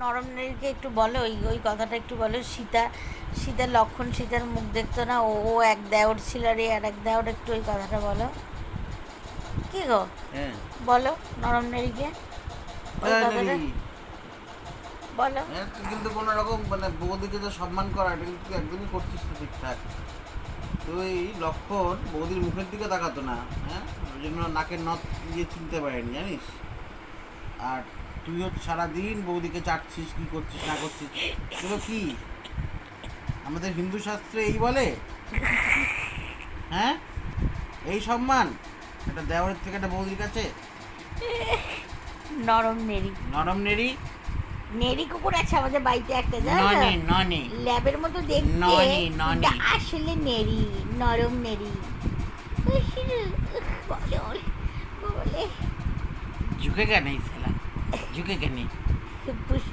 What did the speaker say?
নরম নেড়িকে একটু বলো, ওই ওই কথাটা একটু বলো। সীতা লক্ষণ সীতার মুখ দেখতো না, ও ও এক দেওর ছিল রে, আর এক দেওর, একটু ওই কথাটা বলো। কি গো, হ্যাঁ বলো নরম নেড়িকে ওই কথাটা বলো। হ্যাঁ, তুই কিন্তু কোনো রকম মানে বৌদিকে যে সম্মান করা এটা কিন্তু তুই একদমই করছিস না ঠিকঠাক। তুই লক্ষণ বৌদির মুখের দিকে তাকাতো না, হ্যাঁ, ওই জন্য নাকের নথ দিয়ে চিনতে পারেনি জানিস। আর তুই হচ্ছে সারাদিন বৌদিকে চাটছিস, কি করছিস না করছিস, এগুলো কি আমাদের হিন্দু শাস্ত্রে এই বলে? হ্যাঁ, এই সম্মান একটা দেওরের থেকে একটা বৌদির কাছে? নরম নেড়ি, নরম নেড়ি? নেড়ি কুকুর আছে আমাদের বাড়িতে একটা, জানো ননি ননি ল্যাবের মতো দেখতে, ননি ননি কিন্তু আসলে নেড়ি, নরম নেড়ি। বলে বলে ঝুঁকে কেন এই শালা, ঝুঁকে কেন? পুষ্প